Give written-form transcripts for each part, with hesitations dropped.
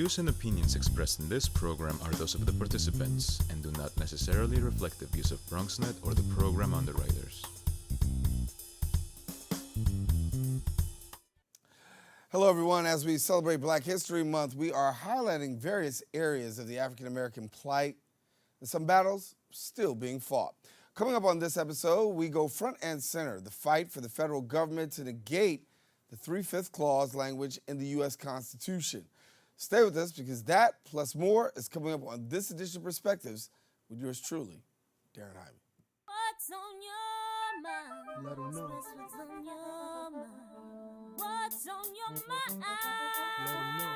views and opinions expressed in this program are those of the participants and do not necessarily reflect the views of Bronxnet or the program underwriters. Hello, everyone. As we celebrate Black History Month, we are highlighting various areas of the African American plight and some battles still being fought. Coming up on this episode, we go front and center, the fight for the federal government to negate the 3/5 clause language in the U.S. Constitution. Stay with us because that plus more is coming up on this edition of Perspectives with yours truly, Daren Jaime. What's on your mind? Let 'em know. What's on your mind? What's on your mind? Let 'em know.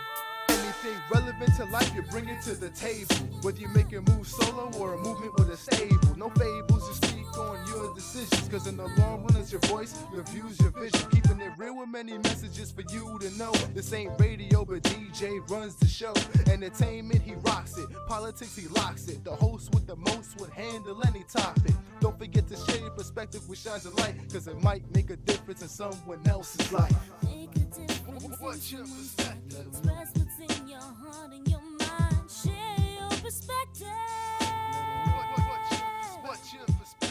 Anything relevant to life, you bring it to the table. Whether you make a move solo or a movement with a stable. No fables, you speak on your decisions. Cause in the long run, it's your voice, your views, your vision. Keeping it real with many messages for you to know. This ain't radio, but DJ runs the show. Entertainment, he rocks it. Politics, he locks it. The host with the most would handle any topic. Don't forget to share your perspective with shines of light. Cause it might make a difference in someone else's life. Make a difference. What's your perspective? Express what's in your heart and your mind. Share your perspective. What's your perspective?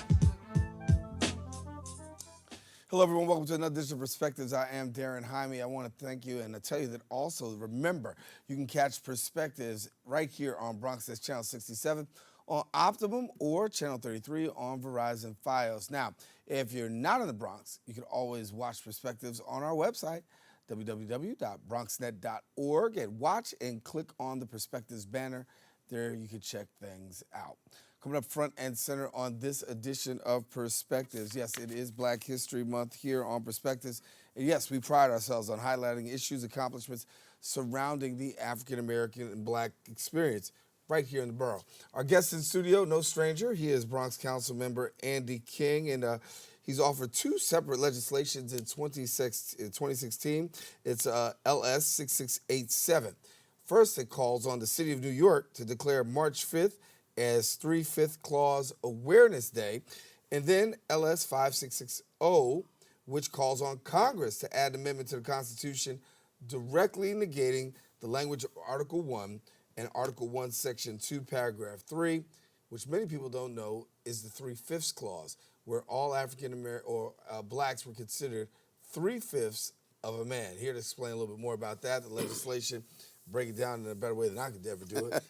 Hello, everyone. Welcome to another edition of Perspectives. I am Daren Jaime. I want to thank you and to tell you that also, remember, you can catch Perspectives right here on Bronxnet Channel 67 on Optimum or Channel 33 on Verizon Fios. Now, if you're not in the Bronx, you can always watch Perspectives on our website, www.bronxnet.org, and watch and click on the Perspectives banner. There you can check things out. Coming up front and center on this edition of Perspectives. Yes, it is Black History Month here on Perspectives. And yes, we pride ourselves on highlighting issues, accomplishments surrounding the African American and Black experience right here in the borough. Our guest in studio, no stranger. He is Bronx Council member Andy King, and he's offered two separate legislations in 2016. It's LS 6687. First, it calls on the city of New York to declare March 5th as 3/5 Clause Awareness Day, and then LS 5660, which calls on Congress to add an amendment to the Constitution directly negating the language of Article 1 and Article 1, Section 2, Paragraph 3, which many people don't know is the 3/5 Clause, where all African American or blacks were considered 3/5 of a man. Here to explain a little bit more about that, the legislation, break it down in a better way than I could ever do it.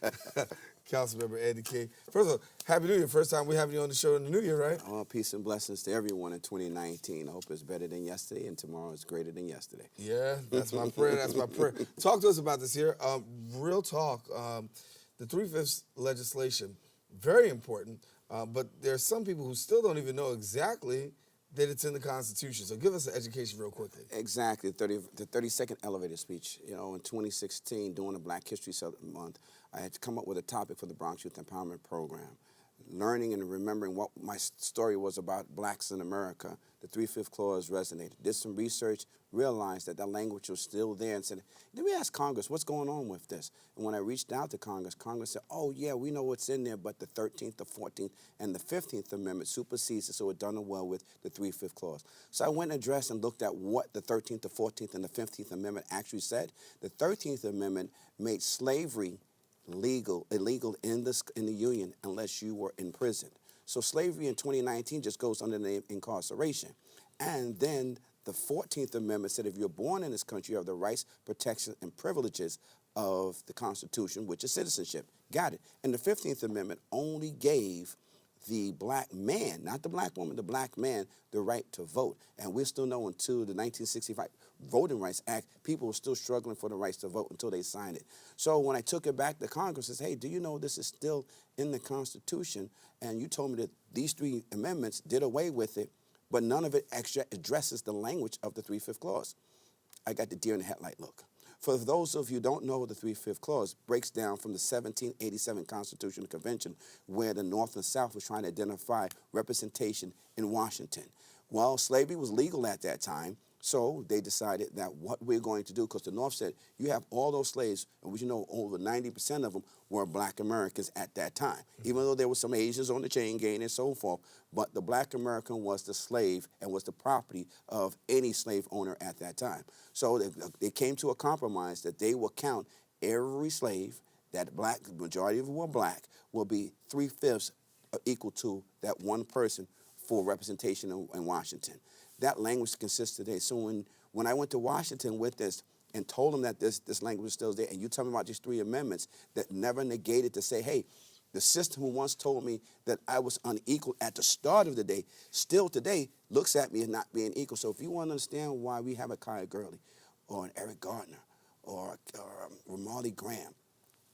Councilmember Andy King. First of all, Happy New Year. First time we have you on the show in the new year, right? All peace and blessings to everyone in 2019. I hope it's better than yesterday and tomorrow is greater than yesterday. Yeah, that's my prayer. That's my prayer. Talk to us about this here. Real talk. The 3/5 legislation, very important, but there are some people who still don't even know exactly that it's in the Constitution. So give us an education real quickly. Exactly. The 30-second elevator speech. You know, in 2016, during the Black History Month, I had to come up with a topic for the Bronx Youth Empowerment Program. Learning and remembering what my story was about blacks in America, the 3/5 Clause resonated. Did some research, realized that language was still there and said, let me ask Congress, what's going on with this? And when I reached out to Congress, Congress said, oh, yeah, we know what's in there, but the 13th, the 14th, and the 15th Amendment supersedes it, so it done away with the 3/5 Clause. So I went and addressed and looked at what the 13th, the 14th, and the 15th Amendment actually said. The 13th Amendment made slavery illegal in the Union unless you were in prison. So slavery in 2019 just goes under the name incarceration. And then the 14th Amendment said if you're born in this country, you have the rights, protections, and privileges of the Constitution, which is citizenship. Got it. And the 15th Amendment only gave the black man, not the black woman, the black man, the right to vote. And we still know until the 1965 Voting Rights Act, people were still struggling for the rights to vote until they signed it. So when I took it back to Congress, I said, hey, do you know this is still in the Constitution? And you told me that these three amendments did away with it, but none of it actually addresses the language of the 3/5 Clause. I got the deer in the headlight look. For those of you who don't know, the 3/5 Clause breaks down from the 1787 Constitutional Convention, where the North and South was trying to identify representation in Washington. Well, slavery was legal at that time, so they decided that what we're going to do, because the North said, you have all those slaves, and we know over 90% of them were black Americans at that time, even though there were some Asians on the chain gang and so forth, but the black American was the slave and was the property of any slave owner at that time. So they came to a compromise that they will count every slave, that black, the majority of them were black, will be 3/5 equal to that one person for representation in Washington. That language consists today. So when I went to Washington with this and told them that this language was still there, and you tell me about these 3 amendments that never negated to say, hey, the system who once told me that I was unequal at the start of the day, still today looks at me as not being equal. So if you want to understand why we have a Kaya Gurley or an Eric Gardner or Ramarley Graham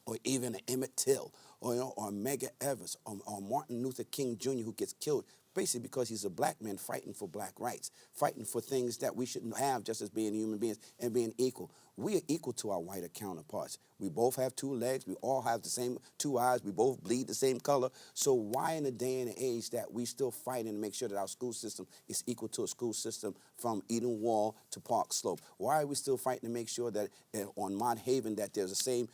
or even an Emmett Till or Medgar Evers or Martin Luther King Jr. who gets killed basically because he's a black man fighting for black rights, fighting for things that we shouldn't have just as being human beings and being equal. We are equal to our whiter counterparts. We both have 2 legs. We all have the same 2 eyes. We both bleed the same color. So why in the day and age that we still fighting to make sure that our school system is equal to a school system from Eden Wall to Park Slope? Why are we still fighting to make sure that on Mont Haven that there's the same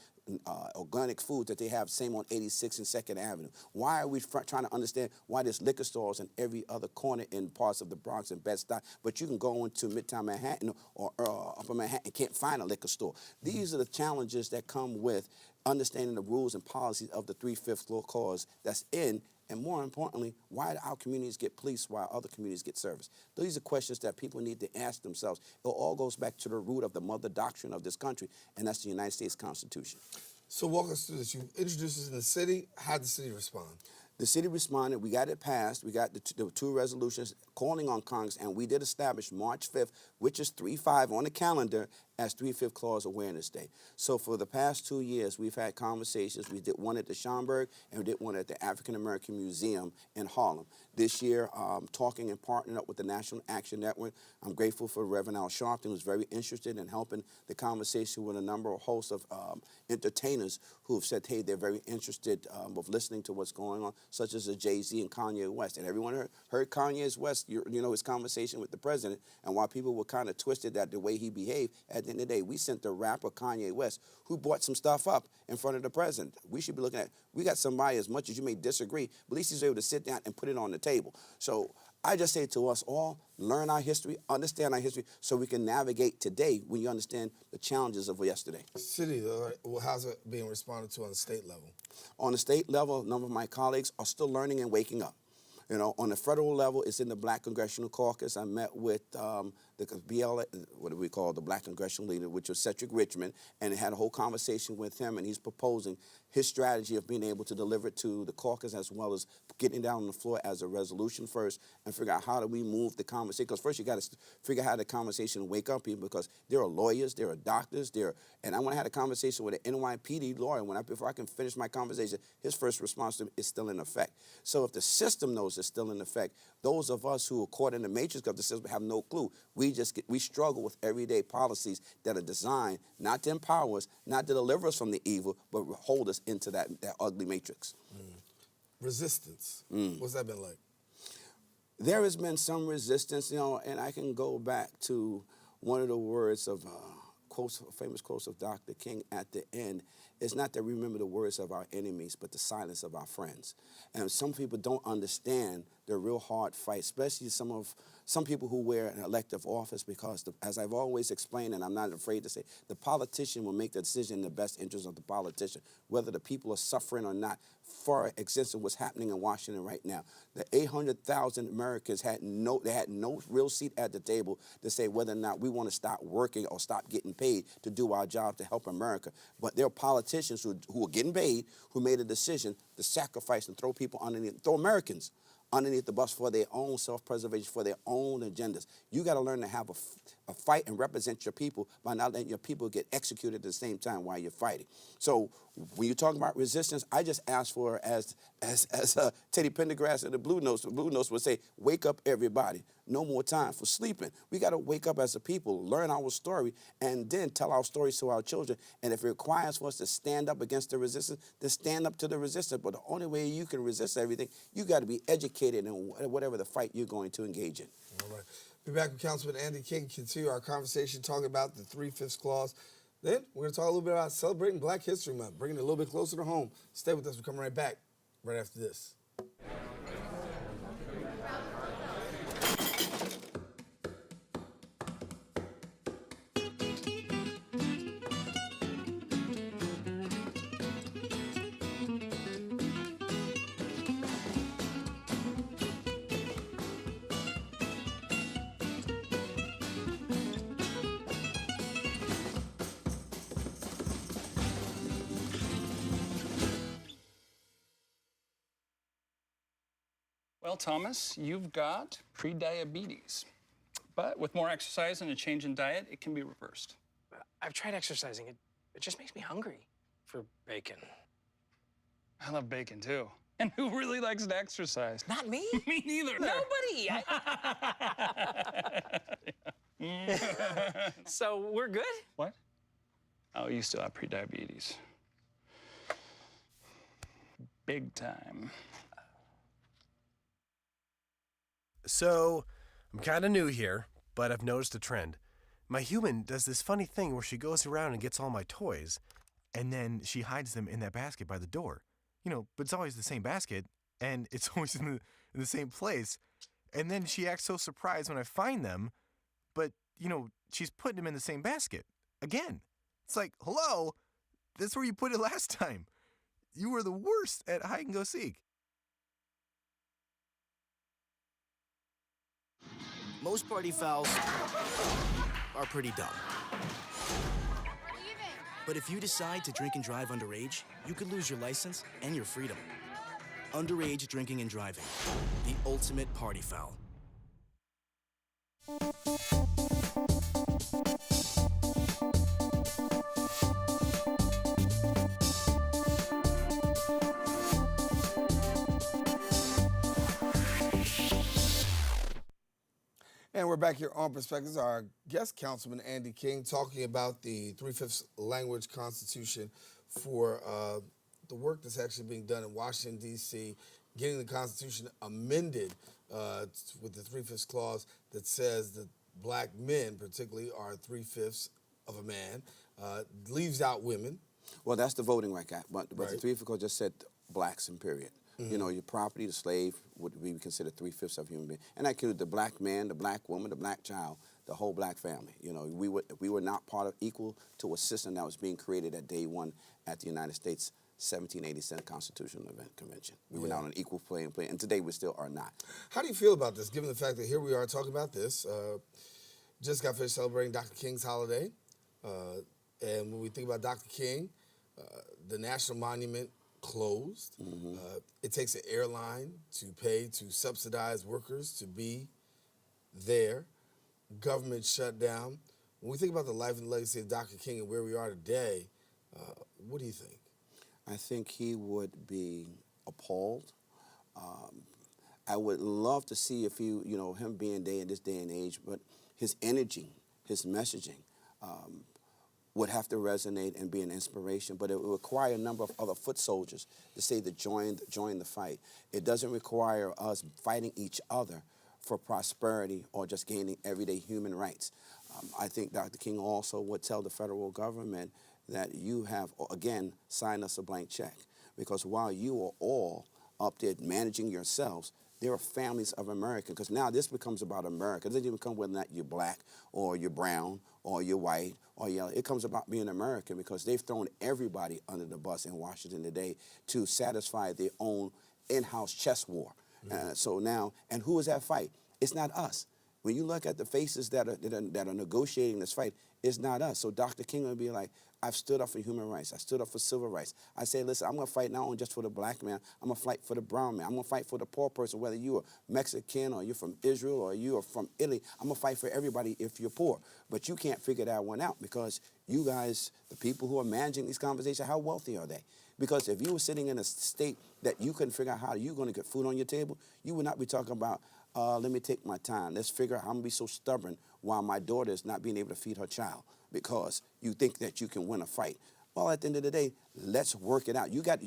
organic food that they have same on 86th and 2nd Avenue? Why are we trying to understand why there's liquor stores in every other corner in parts of the Bronx and Bed-Stuy, but you can go into Midtown Manhattan or Upper Manhattan and can't find a liquor store? These are the challenges that come with understanding the rules and policies of the 3/5 law clause that's in, and more importantly, why do our communities get policed while other communities get service? These are questions that people need to ask themselves. It all goes back to the root of the mother doctrine of this country, and that's the United States Constitution. So walk us through this. You introduced us in the city. How did the city respond? The city responded. We got it passed. We got the 2 resolutions calling on Congress, and we did establish March 5th, which is 3/5 on the calendar, as 3/5 Clause Awareness Day. So for the past 2 years, we've had conversations. We did one at the Schomburg, and we did one at the African American Museum in Harlem. This year, talking and partnering up with the National Action Network. I'm grateful for Reverend Al Sharpton, who's very interested in helping the conversation with a number of hosts of entertainers who have said, hey, they're very interested of listening to what's going on, such as a Jay-Z and Kanye West. And everyone heard Kanye's West, his conversation with the president, and while people were kind of twisted at the way he behaved, at the end of the day, we sent the rapper Kanye West, who brought some stuff up in front of the president. We should be looking at, we got somebody, as much as you may disagree, but at least he's able to sit down and put it on the table. So I just say to us all, learn our history, understand our history, so we can navigate today when you understand the challenges of yesterday. City, how's it being responded to on the state level? On the state level, a number of my colleagues are still learning and waking up. On the federal level, it's in the Black Congressional Caucus. I met with the what do we call the Black Congressional Leader, which was Cedric Richmond, and had a whole conversation with him, and he's proposing his strategy of being able to deliver it to the caucus as well as getting down on the floor as a resolution first and figure out how do we move the conversation. Because first you got to figure out how the conversation will wake up people, because there are lawyers, there are doctors, and I want to have a conversation with an NYPD lawyer. Before I can finish my conversation, his first response to me is still in effect. So if the system knows it's still in effect, those of us who are caught in the matrix of the system have no clue. We struggle with everyday policies that are designed not to empower us, not to deliver us from the evil, but hold us into that ugly matrix. Resistance. What's that been like? There has been some resistance, and I can go back to one of the words of famous quotes of Dr. King at the end. It's not that we remember the words of our enemies, but the silence of our friends. And some people don't understand the real hard fight, especially some people who wear an elective office, because as I've always explained, and I'm not afraid to say, the politician will make the decision in the best interest of the politician, whether the people are suffering or not. For example, what's happening in Washington right now, the 800,000 Americans had no real seat at the table to say whether or not we want to stop working or stop getting paid to do our job to help America. But there are politicians who are getting paid who made a decision to sacrifice and throw Americans underneath the bus for their own self-preservation, for their own agendas. You got to learn to have a fight and represent your people by not letting your people get executed at the same time while you're fighting. So when you're talking about resistance, I just ask for, as Teddy Pendergrass and the Blue Notes would say, wake up everybody. No more time for sleeping. We got to wake up as a people, learn our story, and then tell our stories to our children. And if it requires for us to stand up against the resistance, then stand up to the resistance. But the only way you can resist everything, you got to be educated in whatever the fight you're going to engage in. All right. Be back with Councilman Andy King, continue our conversation talking about the 3/5 clause. Then we're going to talk a little bit about celebrating Black History Month, bringing it a little bit closer to home. Stay with us. We're coming right back right after this. Well, Thomas, you've got pre-diabetes. But with more exercise and a change in diet, it can be reversed. I've tried exercising. It just makes me hungry for bacon. I love bacon, too. And who really likes to exercise? Not me. Me neither. Nobody. So we're good? What? Oh, you still have pre-diabetes. Big time. So, I'm kind of new here, but I've noticed a trend. My human does this funny thing where she goes around and gets all my toys, and then she hides them in that basket by the door. But it's always the same basket, and it's always in the same place. And then she acts so surprised when I find them, but, she's putting them in the same basket. Again. It's like, hello, that's where you put it last time. You were the worst at hide and go seek. Most party fouls are pretty dumb. But if you decide to drink and drive underage, you could lose your license and your freedom. Underage drinking and driving, the ultimate party foul. And we're back here on Perspectives. Our guest, Councilman Andy King, talking about the 3/5 language constitution for the work that's actually being done in Washington, D.C., getting the Constitution amended with the 3/5 clause that says that black men, particularly, are 3/5 of a man, leaves out women. Well, that's the Voting Rights Act, but Right. the 3/5 clause just said blacks in period. Your property, the slave, would be considered 3/5 of human being, and that included the black man, the black woman, the black child, the whole black family. We were not part of equal to a system that was being created at day one at the United States 1787 Constitutional Convention. We were not on an equal playing field, and today we still are not. How do you feel about this, given the fact that here we are talking about this? Just got finished celebrating Dr. King's holiday, and when we think about Dr. King, the National Monument closed. It takes an airline to pay to subsidize workers to be there. Government shut down. When we think about the life and legacy of Dr. King and where we are today, what do you think? I think he would be appalled. I would love to see if him being there in this day and age, but his energy, his messaging, would have to resonate and be an inspiration, but it would require a number of other foot soldiers to say to join the fight. It doesn't require us fighting each other for prosperity or just gaining everyday human rights. I think Dr. King also would tell the federal government that you have, again, signed us a blank check, because while you are all up there managing yourselves, there are families of America, because now this becomes about America. It doesn't even come whether or not you're black or you're brown or you're white or yellow. It comes about being American, because they've thrown everybody under the bus in Washington today to satisfy their own in-house chess war. So now, and who is that fight? It's not us. When you look at the faces that are negotiating this fight, it's not us. So Dr. King would be like, I've stood up for human rights. I stood up for civil rights. I say, listen, I'm going to fight not only just for the black man, I'm going to fight for the brown man. I'm going to fight for the poor person, whether you are Mexican or you're from Israel or you are from Italy. I'm going to fight for everybody if you're poor. But you can't figure that one out, because you guys, the people who are managing these conversations, how wealthy are they? Because if you were sitting in a state that you couldn't figure out how you're going to get food on your table, you would not be talking about, let me take my time. Let's figure out how I'm going to be so stubborn while my daughter is not being able to feed her child because you think that you can win a fight. Well, at the end of the day, let's work it out. You got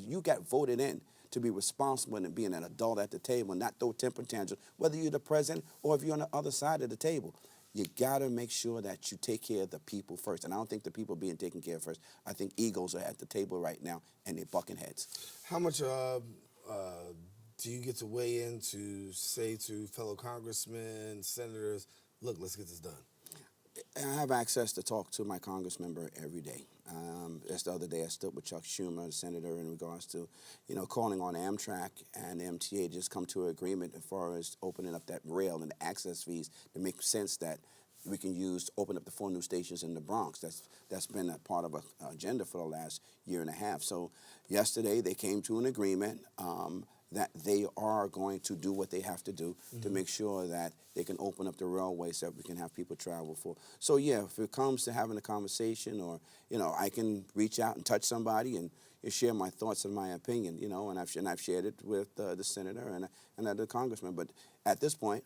voted in to be responsible and being an adult at the table and not throw temper tantrums, whether you're the president or if you're on the other side of the table. You got to make sure that you take care of the people first. And I don't think the people are being taken care of first. I think egos are at the table right now, and they're bucking heads. How much do you get to weigh in to say to fellow congressmen, senators, look, let's get this done? I have access to talk to my congress member every day. Just the other day, I stood with Chuck Schumer, the senator, in regards to, calling on Amtrak and MTA to just come to an agreement as far as opening up that rail and the access fees to make sense that we can use to open up the 4 new stations in the Bronx. That's been a part of an agenda for the last year and a half. So yesterday, they came to an agreement. that they are going to do what they have to do to make sure that they can open up the railway so that we can have people travel for. So yeah, if it comes to having a conversation, or I can reach out and touch somebody and share my thoughts and my opinion, and I've shared it with the senator and the congressman. But at this point,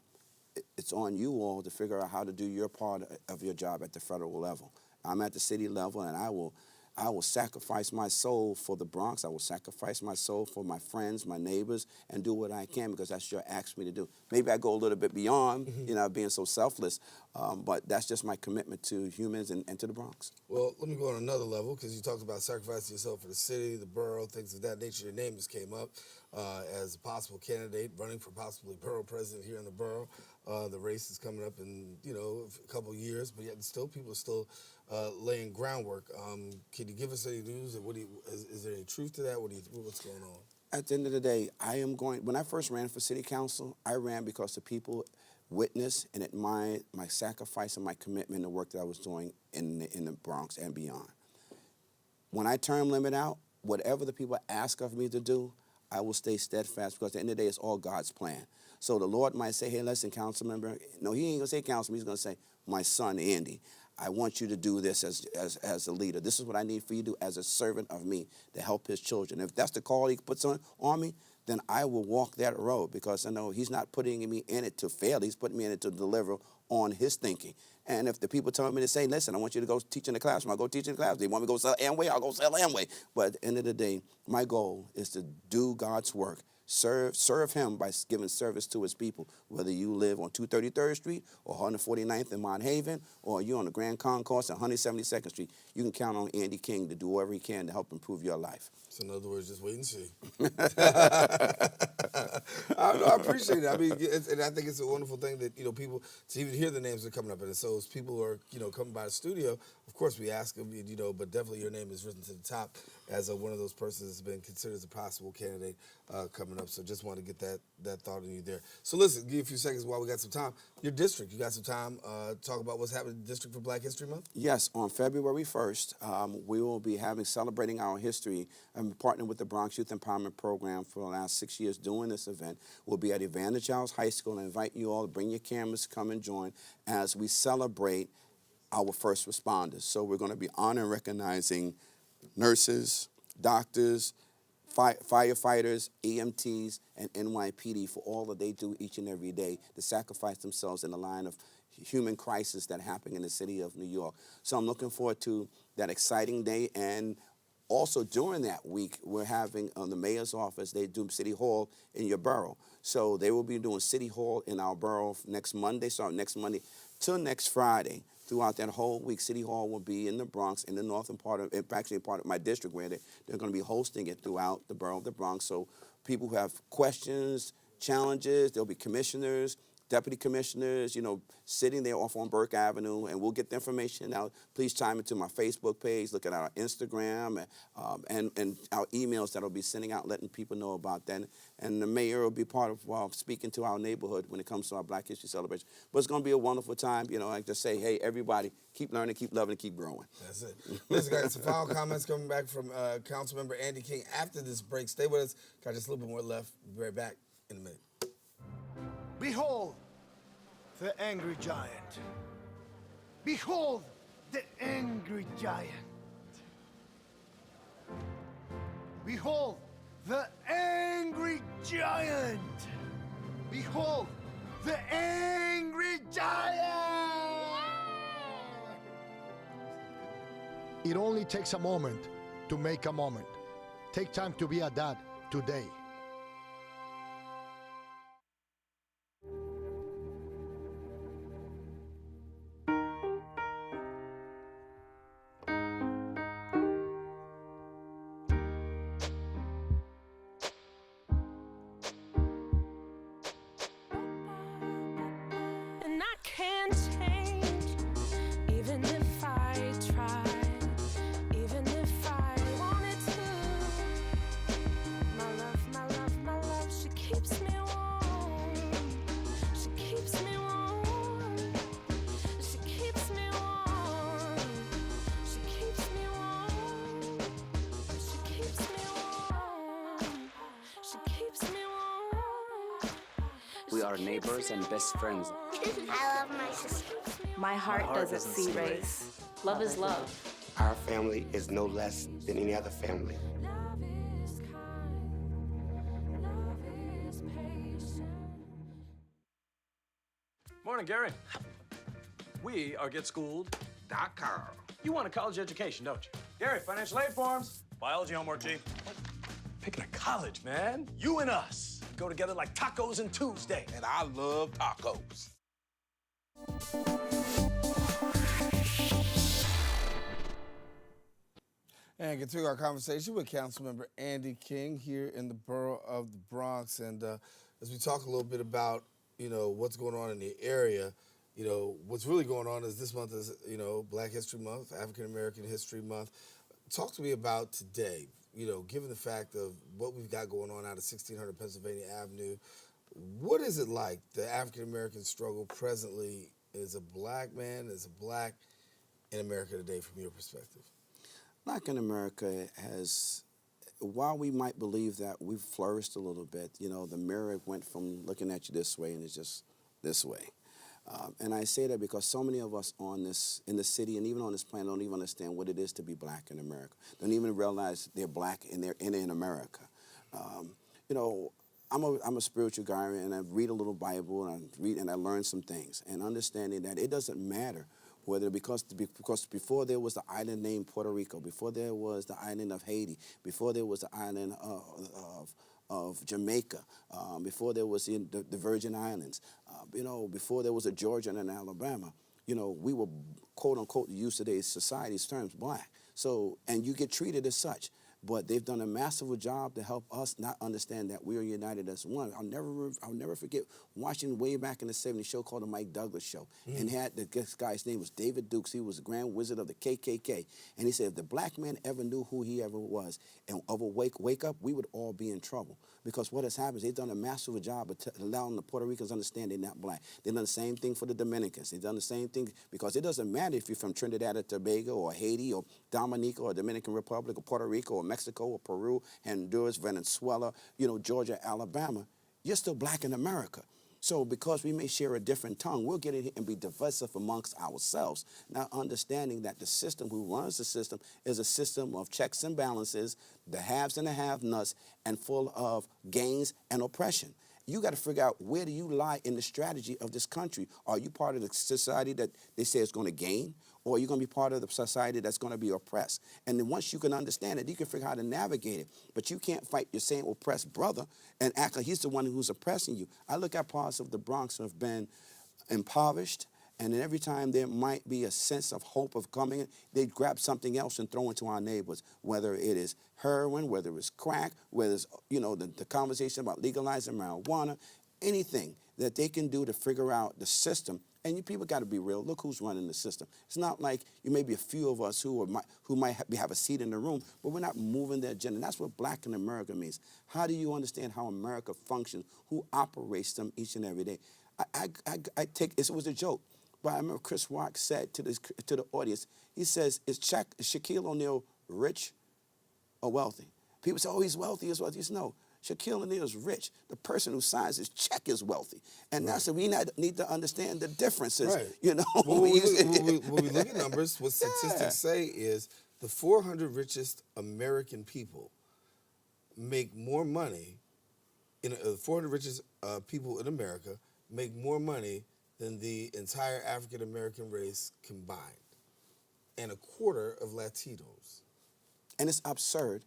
it's on you all to figure out how to do your part of your job at the federal level. I'm at the city level, and I will sacrifice my soul for the Bronx. I will sacrifice my soul for my friends, my neighbors, and do what I can because that's what you asked me to do. Maybe I go a little bit beyond, being so selfless, but that's just my commitment to humans and to the Bronx. Well, let me go on another level, because you talked about sacrificing yourself for the city, the borough, things of that nature. Your name just came up as a possible candidate running for possibly borough president here in the borough. The race is coming up in, a couple years, but yet still people are still laying groundwork. Can you give us any news? Is there any truth to that? What's going on? At the end of the day, when I first ran for city council, I ran because the people witnessed and admired my sacrifice and my commitment to work that I was doing in the Bronx and beyond. When I term limit out, whatever the people ask of me to do, I will stay steadfast, because at the end of the day, it's all God's plan. So the Lord might say, hey, listen, council member. No, he ain't going to say councilman. He's going to say, my son, Andy, I want you to do this as a leader. This is what I need for you to do as a servant of me to help his children. If that's the call he puts on me, then I will walk that road, because I know he's not putting me in it to fail. He's putting me in it to deliver on his thinking. And if the people tell me to say, listen, I want you to go teach in the classroom, I'll go teach in the class. They want me to go sell Amway, I'll go sell Amway. But at the end of the day, my goal is to do God's work. Serve him by giving service to his people, whether you live on 233rd Street or 149th in Mount Haven, or you're on the Grand Concourse on 172nd Street. You can count on Andy King to do whatever he can to help improve your life. So in other words, just wait and see. I appreciate it. I mean, and I think it's a wonderful thing that, people, to even hear the names that are coming up. And so as people are, coming by the studio, of course we ask them, but definitely your name is risen to the top as one of those persons that's been considered as a possible candidate coming up. So just want to get that thought in you there. So listen, give you a few seconds while we got some time. Your district, you got some time to talk about what's happening in the district for Black History Month? Yes, on February 1st, we will be celebrating our history. I'm partnering with the Bronx Youth Empowerment Program for the last 6 years doing this event. We'll be at Evander Childs High School, and invite you all to bring your cameras, come and join as we celebrate our first responders. So we're going to be honoring and recognizing nurses, doctors, firefighters, EMTs, and NYPD for all that they do each and every day to sacrifice themselves in the line of human crisis that happen in the city of New York. So I'm looking forward to that exciting day. And also during that week, we're having the mayor's office, they do City Hall in your borough. So they will be doing City Hall in our borough next Monday, till next Friday. Throughout that whole week, City Hall will be in the Bronx, in the northern part of, actually part of my district, where they're going to be hosting it throughout the borough of the Bronx. So people who have questions, challenges, there'll be commissioners, deputy commissioners, sitting there off on Burke Avenue, and we'll get the information out. Please chime into my Facebook page, look at our Instagram, and our emails that will be sending out, letting people know about that. And the mayor will be part of speaking to our neighborhood when it comes to our Black History celebration. But it's going to be a wonderful time. I just say, hey, everybody, keep learning, keep loving, and keep growing. That's it. Listen, got some final comments coming back from Councilmember Andy King after this break. Stay with us. Got just a little bit more left. We'll be right back in a minute. Behold, the angry giant. Behold, the angry giant. Behold, the angry giant. Behold, the angry giant. It only takes a moment to make a moment. Take time to be a dad today. And I can't change, even if I tried, even if I wanted to. My love, my We are neighbors and best friends. I love my sister. My heart doesn't see race. Love is love. Our family is no less than any other family. Morning, Gary. We are GetSchooled.com. You want a college education, don't you? Gary, financial aid forms. Biology homework, G. Picking a college, man. You and us go together like tacos and Tuesday. And I love tacos. And continue our conversation with Councilmember Andy King here in the borough of the Bronx. And as we talk a little bit about, what's going on in the area, what's really going on is this month is, Black History Month, African American History Month. Talk to me about today, given the fact of what we've got going on out of 1600 Pennsylvania Avenue. What is it like, the African American struggle presently as a black man, as a black in America today, from your perspective? Black in America has, while we might believe that we've flourished a little bit, the mirror went from looking at you this way and it's just this way. And I say that because so many of us in the city and even on this planet don't even understand what it is to be black in America. Don't even realize they're black and they're in America. I'm a spiritual guy and I read a little Bible and I learn some things and understanding that it doesn't matter whether because before there was the island named Puerto Rico, before there was the island of Haiti, before there was the island of Jamaica, before there was the Virgin Islands, before there was a Georgia and an Alabama, we were quote unquote used to today's society's terms black. So, and you get treated as such. But they've done a massive job to help us not understand that we are united as one. I'll never forget watching way back in the 70s a show called The Mike Douglas Show. And this guy's name was David Dukes. He was the Grand Wizard of the KKK. And he said if the black man ever knew who he ever was and ever wake up, we would all be in trouble. Because what has happened is they've done a massive job of allowing the Puerto Ricans to understand they're not black. They've done the same thing for the Dominicans. They've done the same thing because it doesn't matter if you're from Trinidad or Tobago or Haiti or Dominica or Dominican Republic or Puerto Rico or Mexico or Peru, Honduras, Venezuela, Georgia, Alabama, you're still black in America. So because we may share a different tongue, we'll get in here and be divisive amongst ourselves. Now understanding that the system who runs the system is a system of checks and balances, the haves and the have-nots, and full of gains and oppression. You got to figure out where do you lie in the strategy of this country. Are you part of the society that they say is going to gain, or are you going to be part of the society that's going to be oppressed? And then once you can understand it, you can figure out how to navigate it. But you can't fight your same oppressed brother and act like he's the one who's oppressing you. I look at parts of the Bronx that have been impoverished, and then every time there might be a sense of hope of coming in, they grab something else and throw into our neighbors, whether it is heroin, whether it's crack, whether it's, the conversation about legalizing marijuana, anything that they can do to figure out the system. And you people got to be real. Look who's running the system. It's not like you may be a few of us who might have a seat in the room, but we're not moving the agenda. And that's what black in America means. How do you understand how America functions, who operates them each and every day? It was a joke. But I remember Chris Rock said to the audience, he says, is Shaquille O'Neal rich or wealthy? People say, oh, he's wealthy, he's wealthy. He says, no, Shaquille O'Neal is rich. The person who signs his check is wealthy. And that's what we need to understand the differences. Right. When we look at numbers, what statistics say is the 400 richest American people make more money, 400 richest people in America make more money than the entire African American race combined, and a quarter of Latinos. And it's absurd,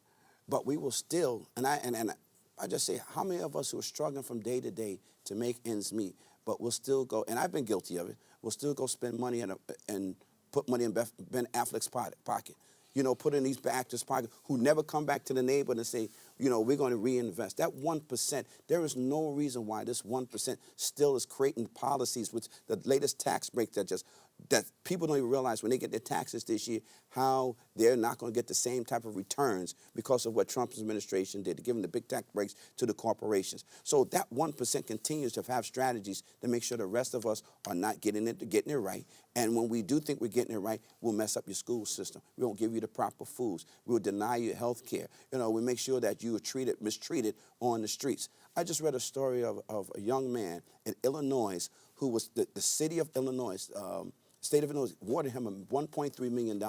but we will still, and I just say, how many of us who are struggling from day to day to make ends meet, but we'll still go, and I've been guilty of it, we'll still go spend money and put money in Ben Affleck's pocket. Put in these actors' pocket who never come back to the neighborhood and say, we're going to reinvest. That 1%, there is no reason why this 1% still is creating policies with the latest tax break that just that people don't even realize when they get their taxes this year how they're not going to get the same type of returns because of what Trump's administration did, giving the big tax breaks to the corporations. So that 1% continues to have strategies to make sure the rest of us are not getting it right. And when we do think we're getting it right, we'll mess up your school system. We won't give you the proper foods. We'll deny you health care. You know, we make sure that you are mistreated on the streets. I just read a story of a young man in Illinois who was the city of Illinois, state of Illinois awarded him $1.3 million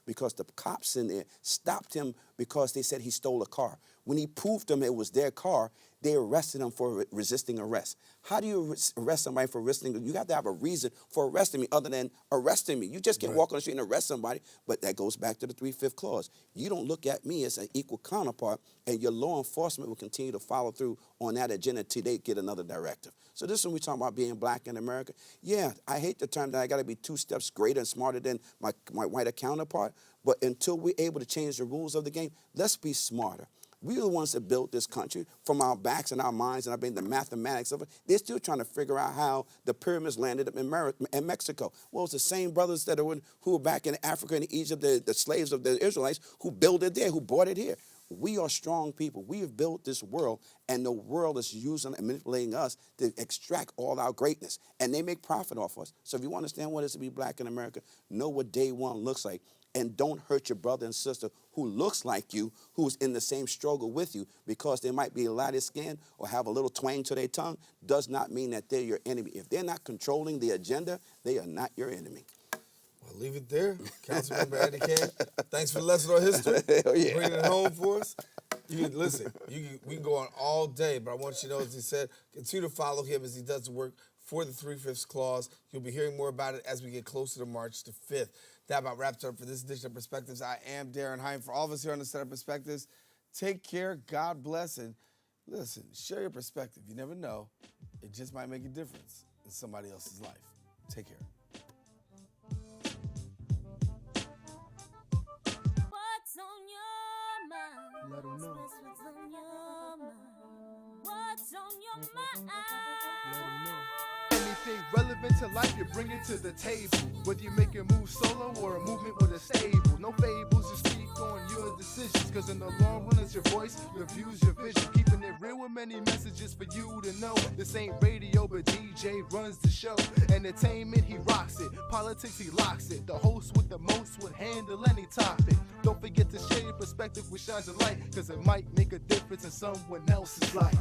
because the cops in there stopped him because they said he stole a car. When he proved them it was their car, they arrested him for resisting arrest. How do you arrest somebody for resisting? You have to have a reason for arresting me other than arresting me. You just can't walk on the street and arrest somebody, but that goes back to the 3/5 clause. You don't look at me as an equal counterpart, and your law enforcement will continue to follow through on that agenda until they get another directive. So this is when we talk about being black in America. Yeah, I hate the term that I got to be 2 steps greater and smarter than my whiter counterpart, but until we're able to change the rules of the game, let's be smarter. We are the ones that built this country from our backs and our minds, and I mean the mathematics of it. They're still trying to figure out how the pyramids landed up in Mexico. Well, it's the same brothers that who were back in Africa and Egypt, the slaves of the Israelites, who built it there, who brought it here. We are strong people. We have built this world, and the world is using and manipulating us to extract all our greatness, and they make profit off us. So if you want to understand what it is to be black in America, know what day one looks like. And don't hurt your brother and sister who looks like you, who's in the same struggle with you, because they might be lighter skinned or have a little twang to their tongue, does not mean that they're your enemy. If they're not controlling the agenda, they are not your enemy. Well, leave it there. Councilmember Eddie King, thanks for the lesson on history. Yeah. Bringing it home for us. You can, listen, we can go on all day, but I want you to know, as he said, continue to follow him as he does the work for the 3/5 clause. You'll be hearing more about it as we get closer to March the 5th. That about wraps up for this edition of Perspectives. I am Daren Jaime. For all of us here on the Set of Perspectives, take care, God bless, and listen, share your perspective. You never know. It just might make a difference in somebody else's life. Take care. What's on your mind? Let 'em know. What's on your mind? What's on your mind? Let 'em know. Anything relevant to life, you bring it to the table. Whether you make a move solo or a movement with a stable. No fables, you speak on your decisions. Cause in the long run, it's your voice, your views, your vision. Keeping it real with many messages for you to know. This ain't radio, but DJ runs the show. Entertainment, he rocks it. Politics, he locks it. The host with the most would handle any topic. Don't forget to share your perspective, which shines a light. Cause it might make a difference in someone else's life.